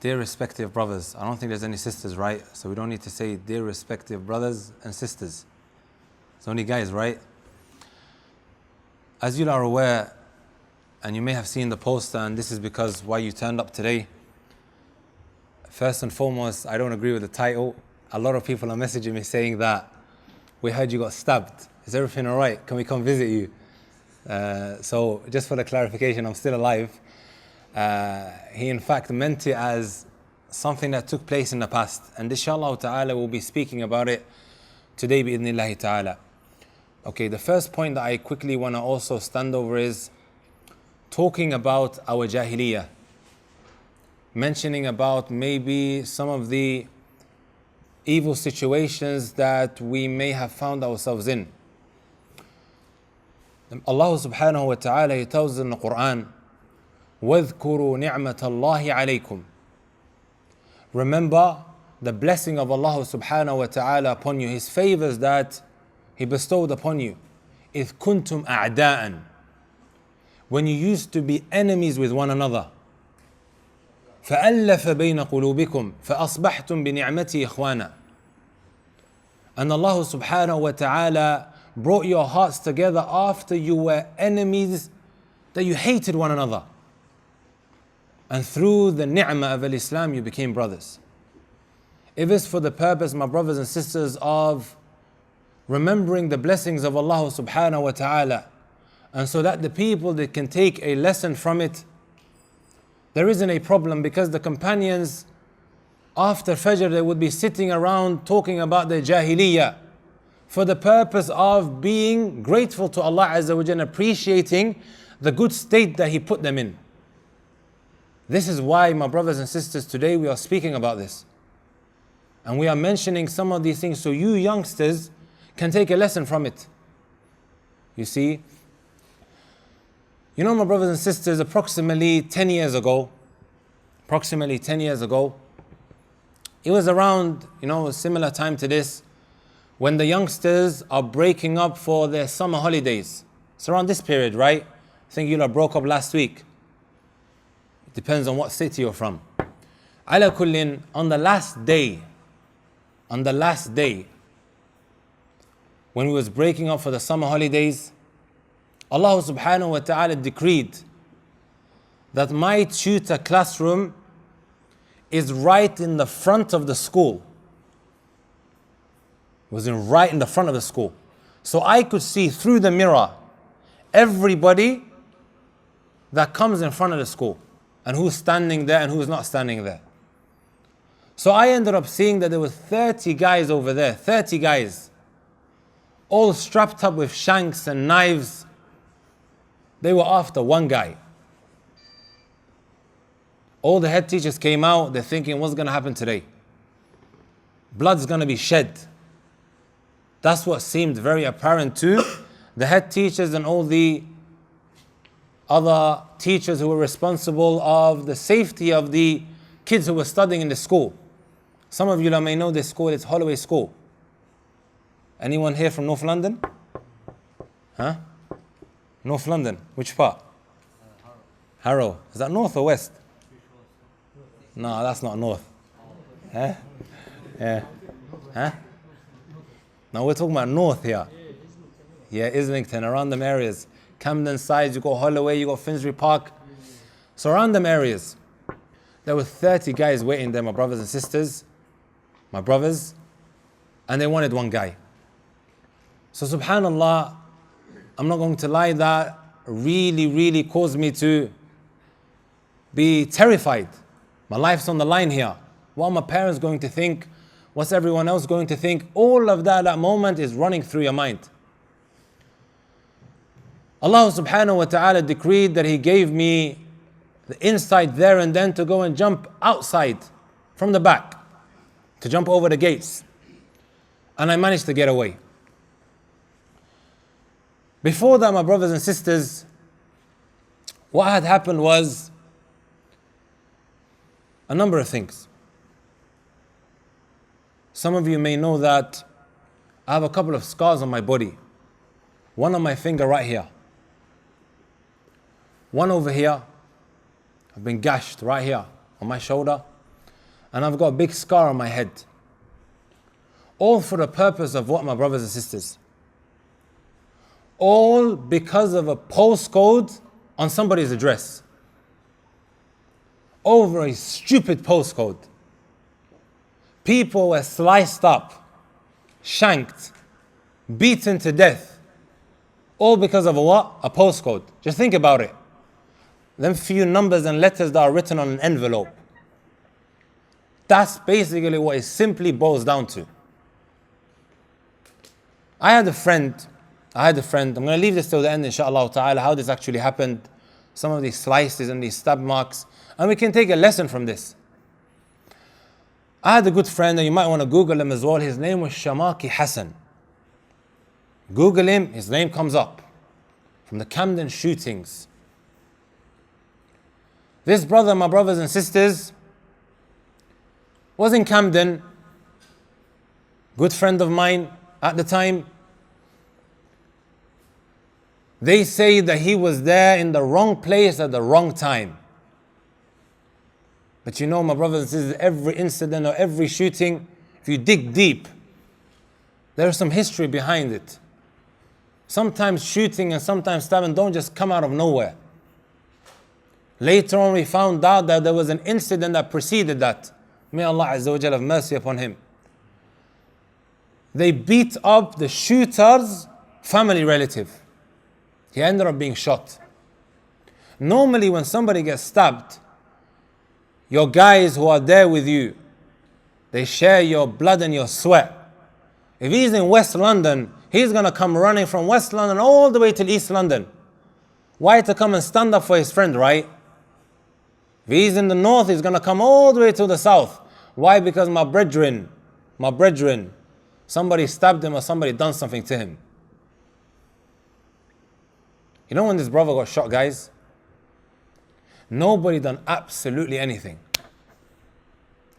Dear respective brothers, I don't think there's any sisters, right? So we don't need to say dear respective brothers and sisters. It's only guys, right? As you are aware, and you may have seen the poster, and this is because why you turned up today. First and foremost, I don't agree with the title. A lot of people are messaging me saying that we heard you got stabbed. Is everything all right? Can we come visit you? So just for the clarification, I'm still alive. He in fact meant it as something that took place in the past. And inshallah ta'ala we'll be speaking about it today bi'idhnillahi ta'ala. Okay, the first point that I quickly want to also stand over is talking about our jahiliyyah. Mentioning about maybe some of the evil situations that we may have found ourselves in. Allah subhanahu wa ta'ala, He tells us in the Quran, وَاذْكُرُوا نِعْمَةَ اللَّهِ عَلَيْكُمْ. Remember the blessing of Allah subhanahu wa ta'ala upon you, His favors that He bestowed upon you. إِذْ كُنْتُمْ أَعْدَاءً. When you used to be enemies with one another. فَأَلَّفَ بَيْنَ قُلُوبِكُمْ فَأَصْبَحْتُمْ بِنِعْمَتِهِ إِخْوَانًا. And Allah subhanahu wa ta'ala brought your hearts together after you were enemies, that you hated one another. And through the ni'mah of Islam you became brothers. If it's for the purpose, my brothers and sisters, of remembering the blessings of Allah subhanahu wa ta'ala, and so that the people that can take a lesson from it, there isn't a problem, because the companions after Fajr they would be sitting around talking about their jahiliyyah for the purpose of being grateful to Allah Azza wa Jalla, appreciating the good state that He put them in. This is why, my brothers and sisters, today we are speaking about this. And we are mentioning some of these things so you youngsters can take a lesson from it. You see, you know, my brothers and sisters, approximately 10 years ago, it was around, a similar time to this, when the youngsters are breaking up for their summer holidays. It's around this period, right? I think you broke up last week. It depends on what city you're from. Ala kullin, on the last day, when we was breaking up for the summer holidays, Allah subhanahu wa ta'ala decreed that my tutor classroom is right in the front of the school. It was right in the front of the school. So I could see through the mirror everybody that comes in front of the school and who's standing there and who's not standing there. So I ended up seeing that there were 30 guys over there, 30 guys, all strapped up with shanks and knives. They were after one guy. All the head teachers came out, they're thinking, what's going to happen today? Blood's going to be shed. That's what seemed very apparent to the head teachers and all the other teachers who were responsible of the safety of the kids who were studying in the school. Some of you may know this school, it's Holloway School. Anyone here from North London? Huh? North London, which part? Harrow. Is that north or west? No, that's not north. Huh? Yeah. Huh? No, we're talking about north here. Yeah, Islington, around them areas. Camden sides, you got Holloway, you got Finsbury Park. So around them areas, there were 30 guys waiting there, my brothers and sisters, my brothers, and they wanted one guy. So subhanallah, I'm not going to lie, that really caused me to be terrified. My life's on the line here. What are my parents going to think? What's everyone else going to think? All of that at that moment is running through your mind. Allah subhanahu wa ta'ala decreed that He gave me the insight there and then to go and jump outside from the back, to jump over the gates. And I managed to get away. Before that, my brothers and sisters, what had happened was a number of things. Some of you may know that I have a couple of scars on my body. One on my finger right here. One over here. I've been gashed right here on my shoulder. and I've got a big scar on my head. All for the purpose of what, my brothers and sisters? All because of a postcode on somebody's address. Over a stupid postcode. People were sliced up, shanked, beaten to death. All because of a what? A postcode. Just think about it. Them few numbers and letters that are written on an envelope. That's basically what it simply boils down to. I had a friend, I'm going to leave this till the end inshallah ta'ala, how this actually happened, some of these slices and these stab marks, and we can take a lesson from this. I had a good friend, and you might want to Google him as well. His name was Shamaki Hassan. Google him, his name comes up. From the Camden shootings. This brother, my brothers and sisters, was in Camden. Good friend of mine at the time. They say that he was there in the wrong place at the wrong time. But you know, my brothers and sisters, every incident or every shooting, if you dig deep, there's some history behind it. Sometimes shooting and sometimes stabbing don't just come out of nowhere. Later on we found out that there was an incident that preceded that. May Allah Azza wa Jalla have mercy upon him. They beat up the shooter's family relative. He ended up being shot. Normally when somebody gets stabbed, your guys who are there with you, they share your blood and your sweat. If he's in West London, he's going to come running from West London all the way to East London. Why? To come and stand up for his friend, right? If he's in the north, he's going to come all the way to the south. Why? Because my brethren, somebody stabbed him or somebody done something to him. You know when this brother got shot, guys? Nobody done absolutely anything.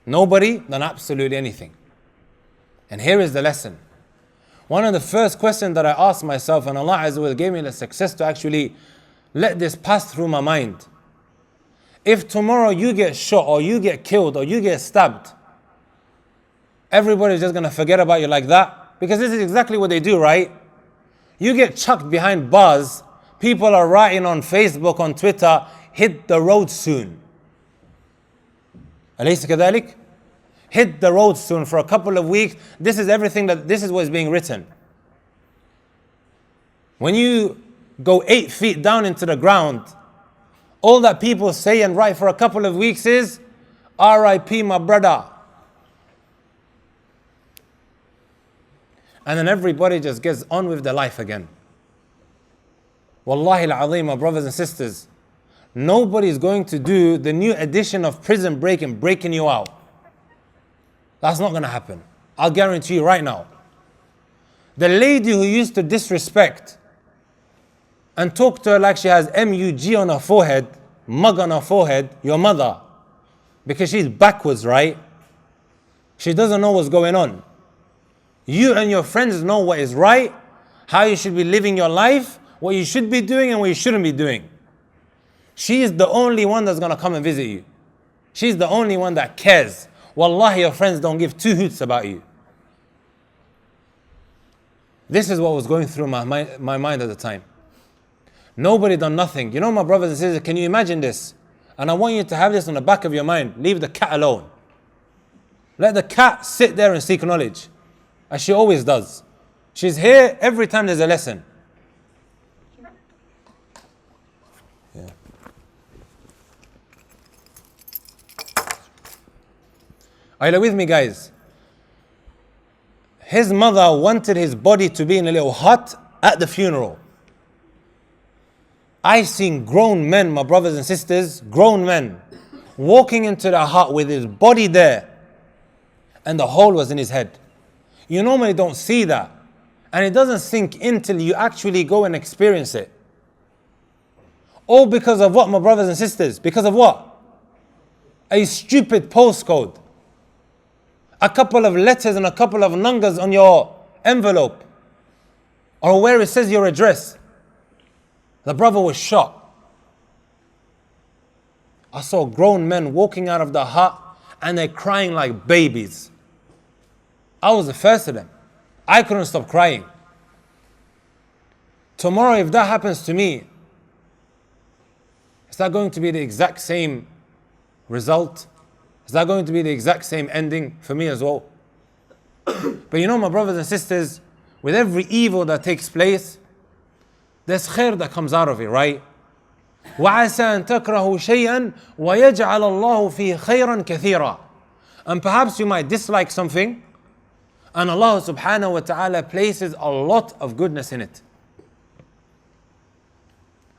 Nobody done absolutely anything. And here is the lesson. One of the first questions that I asked myself, and Allah Azza wa Jalla gave me the success to actually let this pass through my mind. If tomorrow you get shot or you get killed or you get stabbed, everybody's just going to forget about you like that? Because this is exactly what they do, right? You get chucked behind bars, people are writing on Facebook, on Twitter, hit the road soon. أليس كذلك? Hit the road soon for a couple of weeks. This is what is being written. When you go 8 feet down into the ground, all that people say and write for a couple of weeks is, R.I.P. my brother. And then everybody just gets on with their life again. Wallahi al-azim, my brothers and sisters, nobody's going to do the new edition of Prison Break and breaking you out. That's not going to happen. I'll guarantee you right now. The lady who used to disrespect and talk to her like she has M-U-G on her forehead, mug on her forehead, your mother, because she's backwards, right? She doesn't know what's going on. You and your friends know what is right, how you should be living your life, what you should be doing and what you shouldn't be doing. She is the only one that's going to come and visit you. She's the only one that cares. Wallahi, your friends don't give two hoots about you. This is what was going through my mind at the time. Nobody done nothing. You know, my brothers and sisters, can you imagine this? And I want you to have this on the back of your mind. Leave the cat alone. Let the cat sit there and seek knowledge, as she always does. She's here every time there's a lesson. Yeah. Are you with me, guys? His mother wanted his body to be in a little hut at the funeral. I've seen grown men, my brothers and sisters, grown men, walking into the hut with his body there, and the hole was in his head. You normally don't see that, and it doesn't sink in till you actually go and experience it. All because of what, my brothers and sisters? Because of what? A stupid postcode. A couple of letters and a couple of numbers on your envelope, or where it says your address. The brother was shot. I saw grown men walking out of the hut, and they're crying like babies. I was the first of them. I couldn't stop crying. Tomorrow, if that happens to me, is that going to be the exact same result? Is that going to be the exact same ending for me as well? But you know, my brothers and sisters, with every evil that takes place, there's khair that comes out of it, right? وَعَسَىٰ أَن تَكْرَهُ شَيْئًا وَيَجْعَلَ اللَّهُ فِيهِ خَيْرًا كَثِيرًا. And perhaps you might dislike something, and Allah subhanahu wa ta'ala places a lot of goodness in it.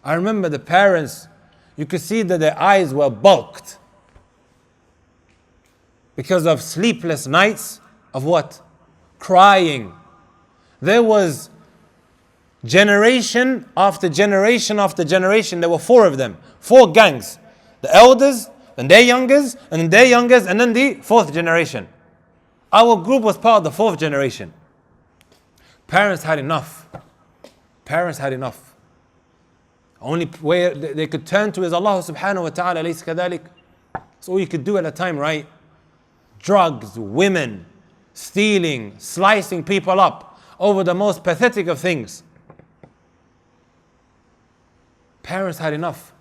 I remember the parents, you could see that their eyes were bulked because of sleepless nights of what? Crying. There was generation after generation after generation. There were 4 of them, 4 gangs. The elders, and their youngers, and their youngers, and then the 4th generation. Our group was part of the 4th generation. Parents had enough. Parents had enough. Only way they could turn to is Allah subhanahu wa ta'ala. Laysa kadhalik. That's all you could do at a time, right? Drugs, women, stealing, slicing people up over the most pathetic of things. Parents had enough.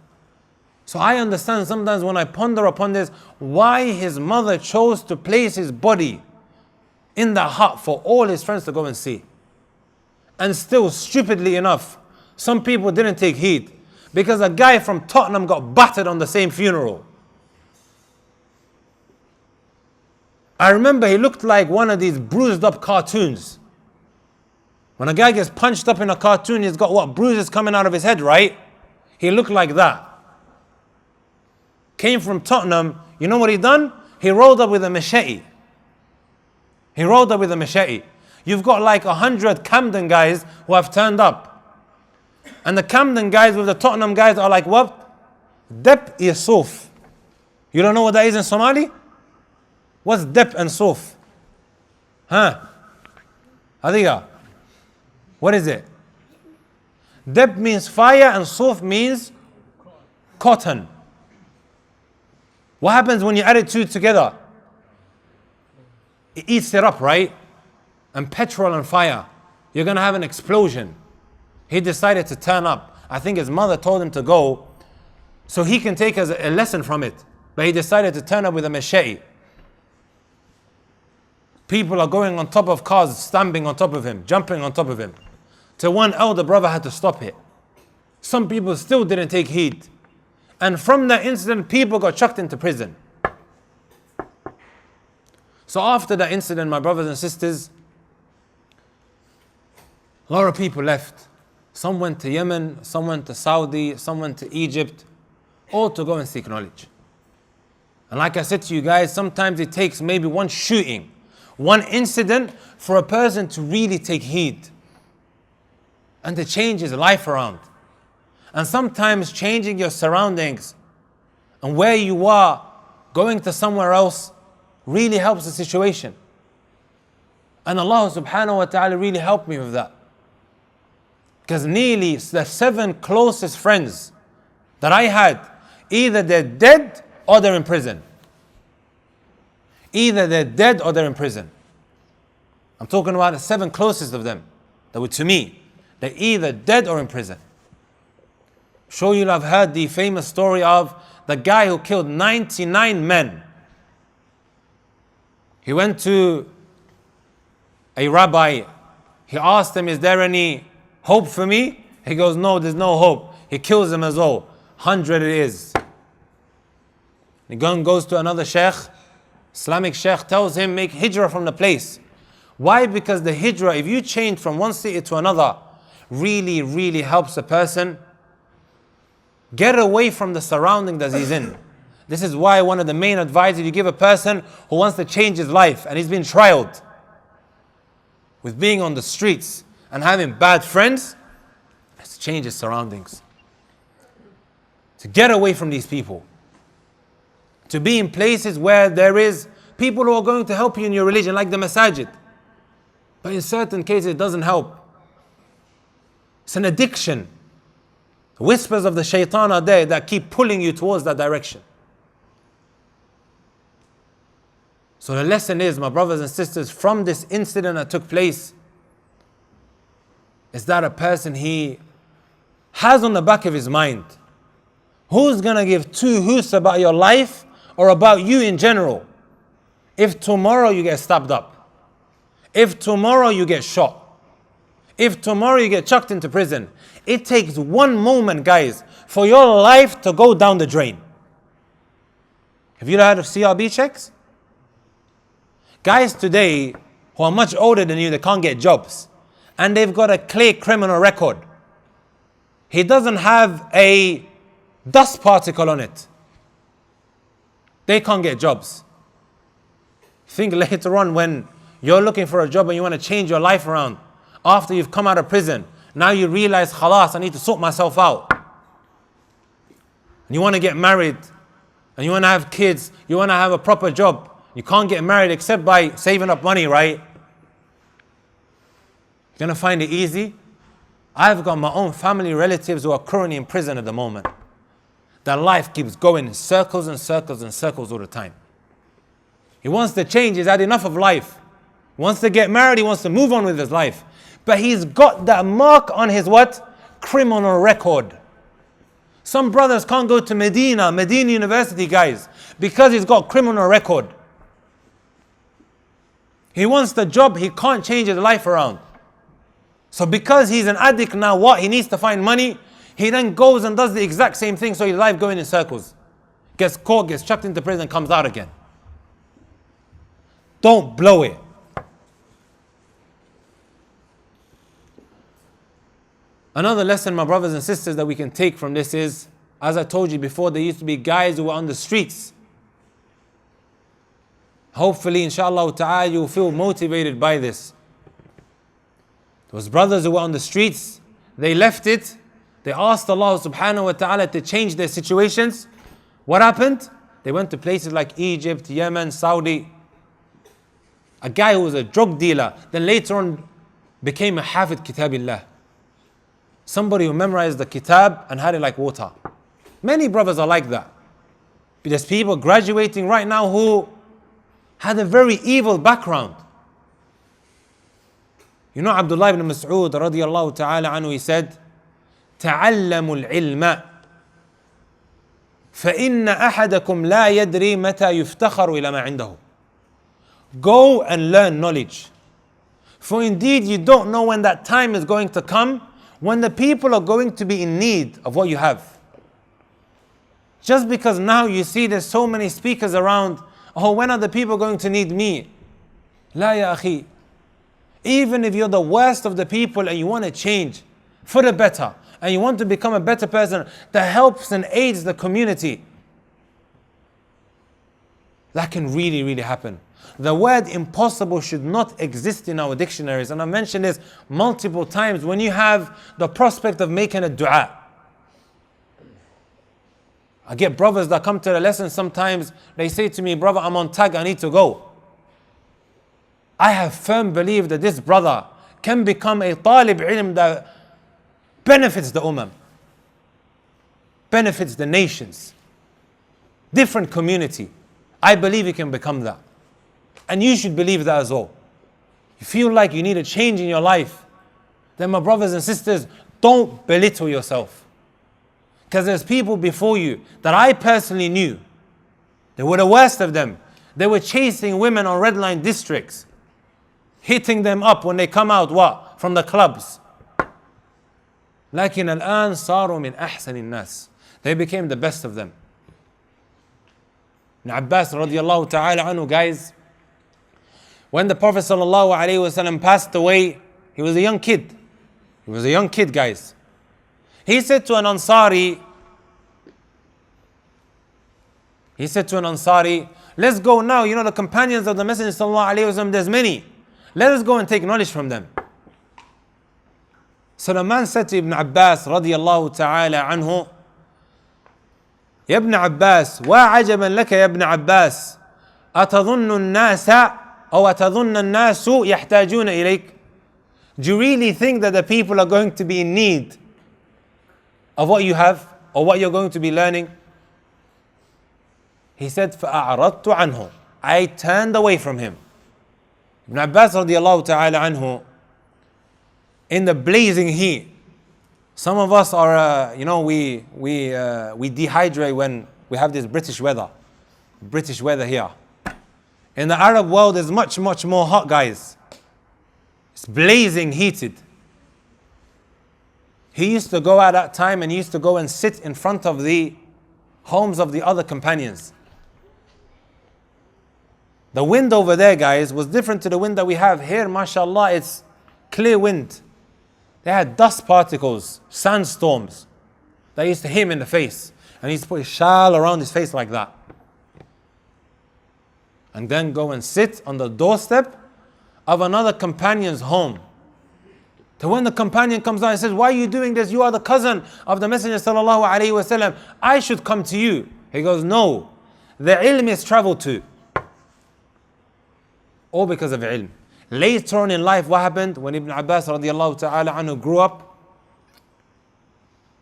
So I understand sometimes when I ponder upon this, why his mother chose to place his body in the hut for all his friends to go and see. And still, stupidly enough, some people didn't take heed because a guy from Tottenham got battered on the same funeral. I remember he looked like one of these bruised up cartoons. When a guy gets punched up in a cartoon, he's got what? Bruises coming out of his head, right? He looked like that. Came from Tottenham, you know what he done? He rolled up with a machete. He rolled up with a machete. You've got like 100 Camden guys who have turned up. And the Camden guys with the Tottenham guys are like, what? Dep is Suf. You don't know what that is in Somali? What's Dep and Suf? Huh? Hadiga. What is it? Dep means fire and Suf means cotton. What happens when you add it 2 together? It eats it up, right? And petrol and fire. You're going to have an explosion. He decided to turn up. I think his mother told him to go so he can take a lesson from it. But he decided to turn up with a machete. People are going on top of cars, stamping on top of him, jumping on top of him. Till one elder brother had to stop it. Some people still didn't take heed. And from that incident, people got chucked into prison. So after that incident, my brothers and sisters, a lot of people left. Some went to Yemen, some went to Saudi, some went to Egypt, all to go and seek knowledge. And like I said to you guys, sometimes it takes maybe one shooting, one incident for a person to really take heed and to change his life around. And sometimes changing your surroundings and where you are, going to somewhere else, really helps the situation. And Allah subhanahu wa ta'ala really helped me with that. Because nearly the 7 closest friends that I had, either they're dead or they're in prison. Either they're dead or they're in prison. I'm talking about the 7 closest of them that were to me. They're either dead or in prison. Sure, you'll have heard the famous story of the guy who killed 99 men. He went to a rabbi. He asked him, is there any hope for me? He goes, no, there's no hope. He kills him as well. 100 it is. He goes to another sheikh. Islamic sheikh tells him, make hijrah from the place. Why? Because the hijrah, if you change from one city to another, really, really helps a person get away from the surrounding that he's in. This is why one of the main advices you give a person who wants to change his life and he's been trialed with being on the streets and having bad friends, is to change his surroundings. To get away from these people. To be in places where there is people who are going to help you in your religion, like the masajid. But in certain cases it doesn't help. It's an addiction. The whispers of the shaitan are there that keep pulling you towards that direction. So the lesson is, my brothers and sisters, from this incident that took place, is that a person he has on the back of his mind, who's going to give two hoots about your life or about you in general? If tomorrow you get stabbed up, if tomorrow you get shot, if tomorrow you get chucked into prison, it takes one moment, guys, for your life to go down the drain. Have you heard of CRB checks? Guys today who are much older than you, they can't get jobs, and they've got a clear criminal record. He doesn't have a dust particle on it. They can't get jobs. Think later on when you're looking for a job and you want to change your life around, after you've come out of prison, now you realize, khalas, I need to sort myself out. And you want to get married, and you want to have kids, you want to have a proper job. You can't get married except by saving up money, right? You're going to find it easy? I've got my own family relatives who are currently in prison at the moment. Their life keeps going in circles and circles and circles all the time. He wants to change, he's had enough of life. He wants to get married, he wants to move on with his life. But he's got that mark on his what? Criminal record. Some brothers can't go to Medina University, guys, because he's got criminal record. He wants the job, he can't change his life around. So because he's an addict now, what? He needs to find money. He then goes and does the exact same thing, so his life going in circles. Gets caught, gets chucked into prison, comes out again. Don't blow it. Another lesson, my brothers and sisters, that we can take from this is, as I told you before, there used to be guys who were on the streets. Hopefully, inshallah ta'ala, you will feel motivated by this. Those brothers who were on the streets, they left it. They asked Allah subhanahu wa ta'ala to change their situations. What happened? They went to places like Egypt, Yemen, Saudi. A guy who was a drug dealer, then later on became a hafid kitabillah. Somebody who memorized the kitab and had it like water. Many brothers are like that. But there's people graduating right now who had a very evil background. You know, Abdullah ibn Mas'ud radiyallahu ta'ala anhu, he said, تعلموا العلم فإن أحدكم لا يدري متى يفتخر إلى ما عنده. Go and learn knowledge. For indeed you don't know when that time is going to come, when the people are going to be in need of what you have. Just because now you see there's so many speakers around, oh, when are the people going to need me? La ya akhi. Even if you're the worst of the people and you want to change for the better, and you want to become a better person that helps and aids the community, that can really, really happen. The word impossible should not exist in our dictionaries. And I mentioned this multiple times. When you have the prospect of making a dua, I get brothers that come to the lesson sometimes, they say to me, brother, I'm on tag, I need to go. I have firm belief that this brother can become a talib ilm that benefits the ummah, benefits the nations, different community. I believe he can become that. And you should believe that as well. You feel like you need a change in your life, then my brothers and sisters, don't belittle yourself. Because there's people before you that I personally knew. They were the worst of them. They were chasing women on red line districts, hitting them up when they come out, what? From the clubs. لكن الآن صاروا من أحسن الناس. They became the best of them. Ibn Abbas radiallahu ta'ala anhu, guys, when the Prophet sallallahu alayhi wasallam passed away, he was a young kid. He was a young kid, guys. He said to an Ansari, let's go now. You know, the companions of the Messenger sallallahu alayhi wasallam, there's many. Let us go and take knowledge from them. So the man said to Ibn Abbas radiyallahu ta'ala anhu, يا ابن عباس وعجبا لك يا ابن عباس أتظن الناس أو أتظن الناس يحتاجون إليك. Do you really think that the people are going to be in need of what you have or what you're going to be learning? He said فأعرضت عنه. I turned away from him. Ibn Abbas radiallahu ta'ala anhu, in the blazing heat, some of us are, we dehydrate when we have this British weather here. In the Arab world, it's much, much more hot, guys. It's blazing heated. He used to go at that time and he used to go and sit in front of the homes of the other companions. The wind over there, guys, was different to the wind that we have here. MashaAllah, it's clear wind. They had dust particles, sandstorms that used to hit him in the face. And he used to put his shawl around his face like that. And then go and sit on the doorstep of another companion's home. So when the companion comes out and says, why are you doing this? You are the cousin of the Messenger sallallahu alaihi wasallam. I should come to you. He goes, no. The ilm is traveled to. All because of ilm. Later on in life, what happened? When Ibn Abbas radiallahu ta'ala anhu grew up,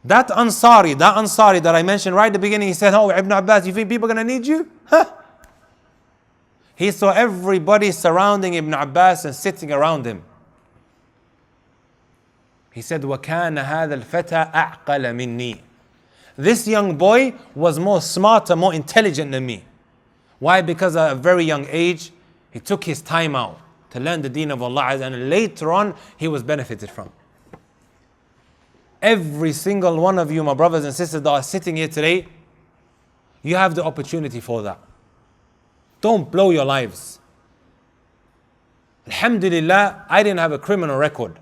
that Ansari that I mentioned right at the beginning, he said, oh, Ibn Abbas, you think people are going to need you? Huh? He saw everybody surrounding Ibn Abbas and sitting around him. He said, وَكَانَ هَذَا الْفَتَى أَعْقَلَ مِنِّي. This young boy was more smarter, more intelligent than me. Why? Because at a very young age, he took his time out to learn the deen of Allah, and later on, he was benefited from. Every single one of you, my brothers and sisters that are sitting here today, you have the opportunity for that. Don't blow your lives. Alhamdulillah, I didn't have a criminal record.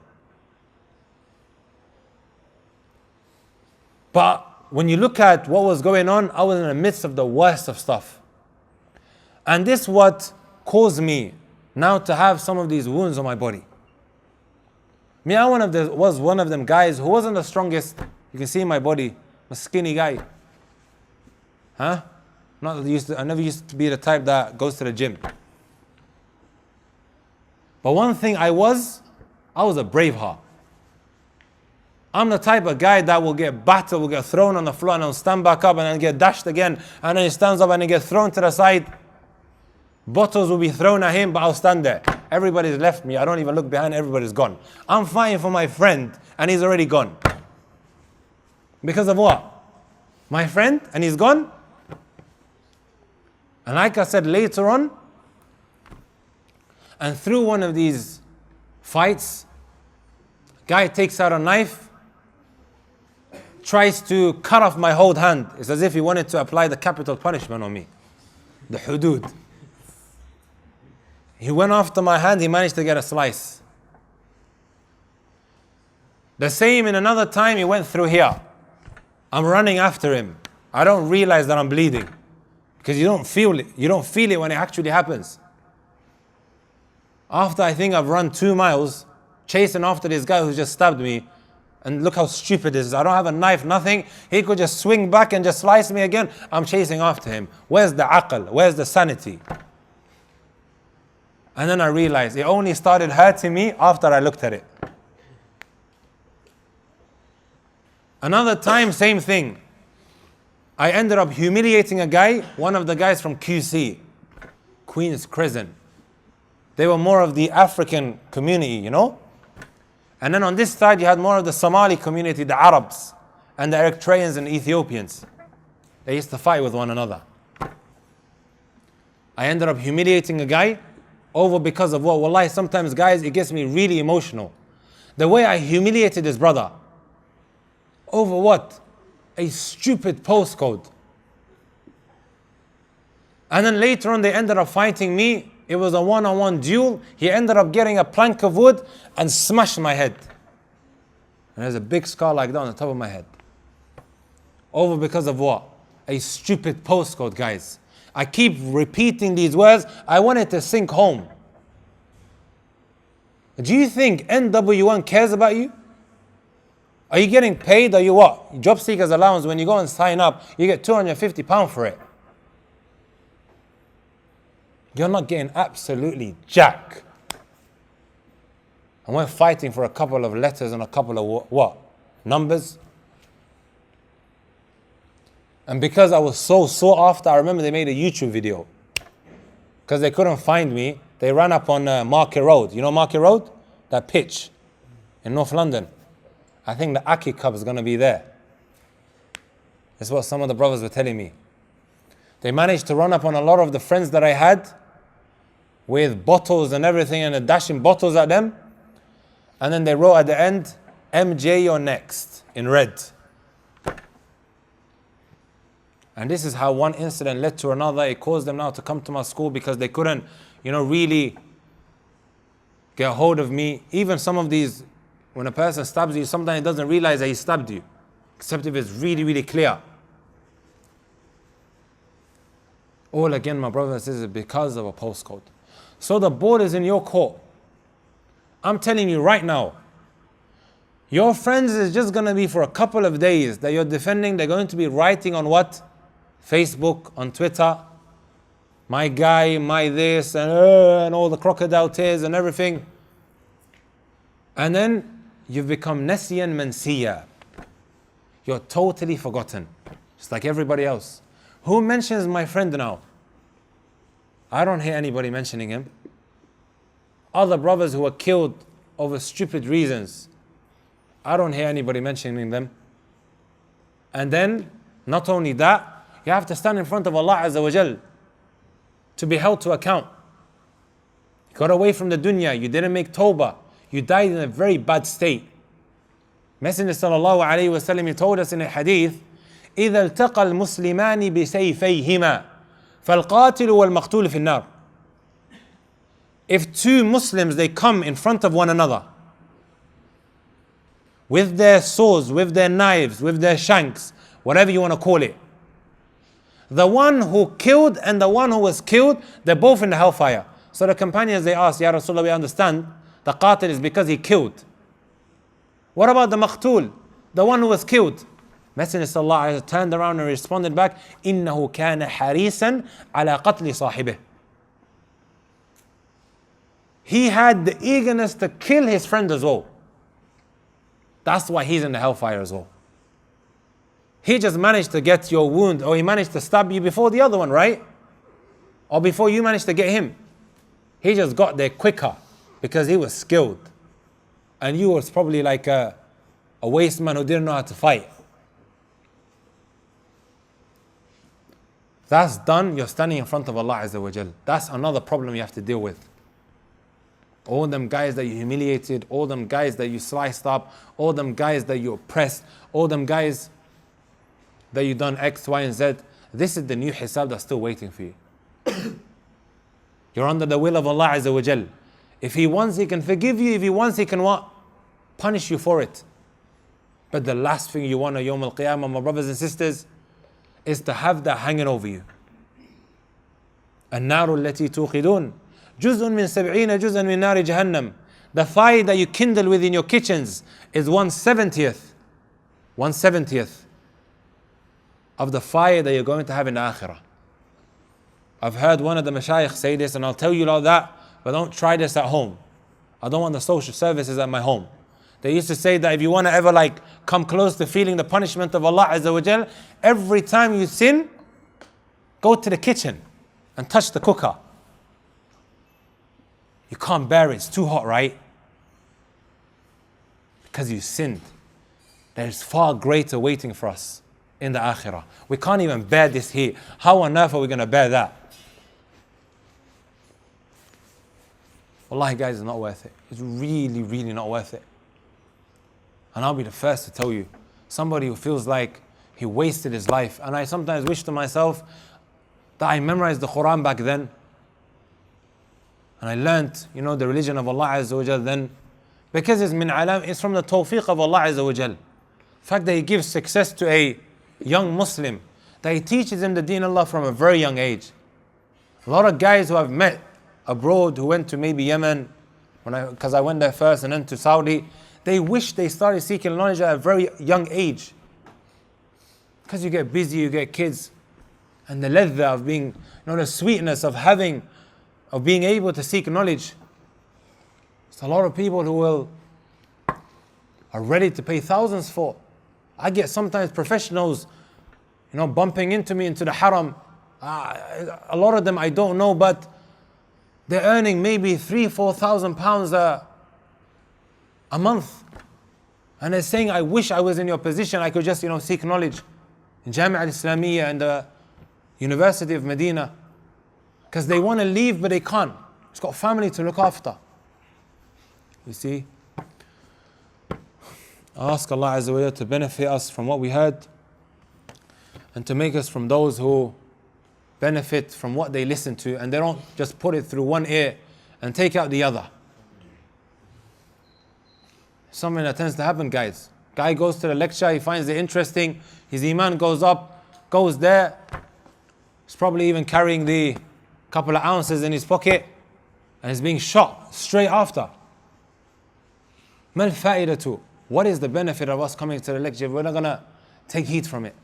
But when you look at what was going on, I was in the midst of the worst of stuff. And this is what caused me now to have some of these wounds on my body. Me, I was one of them guys who wasn't the strongest. You can see in my body, I'm a skinny guy. Huh? I never used to be the type that goes to the gym. But one thing I was a brave heart. I'm the type of guy that will get battered, will get thrown on the floor, and I'll stand back up and then get dashed again, and then he stands up and he gets thrown to the side. Bottles will be thrown at him, but I'll stand there. Everybody's left me. I don't even look behind, everybody's gone. I'm fighting for my friend and he's already gone. Because of what? My friend and he's gone? And like I said later on, and through one of these fights, guy takes out a knife, tries to cut off my whole hand. It's as if he wanted to apply the capital punishment on me. The hudud. He went after my hand, he managed to get a slice. The same in another time, he went through here. I'm running after him. I don't realize that I'm bleeding. Because you don't feel it. You don't feel it when it actually happens. After I think I've run 2 miles, chasing after this guy who just stabbed me, and look how stupid this is. I don't have a knife, nothing. He could just swing back and just slice me again. I'm chasing after him. Where's the aql? Where's the sanity? And then I realized it only started hurting me after I looked at it. Another time, same thing. I ended up humiliating a guy, one of the guys from QC, Queen's Crescent. They were more of the African community, you know? And then on this side, you had more of the Somali community, the Arabs, and the Eritreans and Ethiopians. They used to fight with one another. I ended up humiliating a guy over because of what? Wallahi, sometimes, guys, it gets me really emotional. The way I humiliated his brother. Over what? A stupid postcode. And then later on, they ended up fighting me. It was a one-on-one duel. He ended up getting a plank of wood and smashed my head. And there's a big scar like that on the top of my head. Over because of what? A stupid postcode, guys. I keep repeating these words. I want it to sink home. Do you think NW1 cares about you? Are you getting paid? Are you what? Job seekers allowance, when you go and sign up, you get £250 for it. You're not getting absolutely jack. And we're fighting for a couple of letters and a couple of what? Numbers. And because I was so sought after, I remember they made a YouTube video. because they couldn't find me, they ran up on Market Road. You know Market Road? That pitch in North London. I think the Aki Cup is going to be there. That's what some of the brothers were telling me. They managed to run up on a lot of the friends that I had with bottles and everything and dashing bottles at them. And then they wrote at the end, MJ, you're next, in red. And this is how one incident led to another. It caused them now to come to my school because they couldn't, really get a hold of me. Even some of these, when a person stabs you, sometimes he doesn't realize that he stabbed you, except if it's really, really clear. All again, my brothers and sisters, because of a postcode. So the ball is in your court. I'm telling you right now, your friends is just going to be for a couple of days that you're defending. They're going to be writing on what? Facebook, on Twitter. My guy, my this, and all the crocodile tears and everything. And then you've become nasiyan mansiya. You're totally forgotten. Just like everybody else. Who mentions my friend now? I don't hear anybody mentioning him. Other brothers who were killed over stupid reasons. I don't hear anybody mentioning them. And then, not only that, you have to stand in front of Allah Azza wa Jal to be held to account. You got away from the dunya, you didn't make tawbah, you died in a very bad state. Messenger sallallahu alayhi wa sallam, he told us in a hadith, إذا التقى المسلمان بسيفيهما فالقاتل والمقتول في النار. If two Muslims, they come in front of one another with their swords, with their knives, with their shanks, whatever you want to call it, the one who killed and the one who was killed, they're both in the hellfire. So the companions, they asked, Ya Rasulullah, we understand the qatil is because he killed. What about the maqtul, the one who was killed? Messenger sallallahu alaihi wasallam turned around and responded back, إِنَّهُ كَانَ حَرِيصًا عَلَى قَتْلِ صَاحِبِهِ. He had the eagerness to kill his friend as well. That's why he's in the hellfire as well. He just managed to get your wound, or he managed to stab you before the other one, right? Or before you managed to get him. He just got there quicker because he was skilled. And you was probably like a waste man who didn't know how to fight. That's done, you're standing in front of Allah Azza wa Jal. That's another problem you have to deal with. All them guys that you humiliated, all them guys that you sliced up, all them guys that you oppressed, all them guys that you done X, Y, and Z. This is the new hisab that's still waiting for you. You're under the will of Allah Azza wa Jal. If He wants, He can forgive you. If He wants, He can what? Punish you for it. But the last thing you want on Yawm al-Qiyamah, my brothers and sisters, is to have that hanging over you. النار التي توقدون جزء من 70 جزءا من نار جهنم. The fire that you kindle within your kitchens is 1/70th of the fire that you're going to have in the akhirah. I've heard one of the mashayikh say this, and I'll tell you like that, but don't try this at home. I don't want the social services at my home. They used to say that if you want to ever come close to feeling the punishment of Allah Azza wa Jal, every time you sin, go to the kitchen and touch the cooker. You can't bear it, it's too hot, right? Because you sinned. There's far greater waiting for us in the akhirah. We can't even bear this heat. How on earth are we going to bear that? Wallahi guys, it's not worth it. It's really, really not worth it. And I'll be the first to tell you, somebody who feels like he wasted his life. And I sometimes wish to myself that I memorized the Quran back then. And I learnt, the religion of Allah Azza wa Jal then. Because it's from the tawfiq of Allah Azza wa Jal. The fact that He gives success to a young Muslim, that He teaches him the deen of Allah from a very young age. A lot of guys who I've met abroad who went to maybe Yemen, because I went there first and then to Saudi, they wish they started seeking knowledge at a very young age. Because you get busy, you get kids, and the ladha of being, the sweetness of being able to seek knowledge. It's a lot of people who are ready to pay thousands for. I get sometimes professionals, bumping into me into the haram. A lot of them I don't know, but They're earning maybe £3,000-4,000 a month. And they're saying, I wish I was in your position. I could just, seek knowledge in Jamia al-Islamiyya and the University of Medina. Because they want to leave, but they can't. It's got family to look after. You see? I ask Allah Azza wa Jalla to benefit us from what we heard and to make us from those who benefit from what they listen to, and they don't just put it through one ear and take out the other. Something that tends to happen, guys. Guy goes to the lecture, he finds it interesting, his iman goes up, goes there. He's probably even carrying the couple of ounces in his pocket and he's being shot straight after. Mal fa'idatu. What is the benefit of us coming to the lecture if we're not going to take heed from it?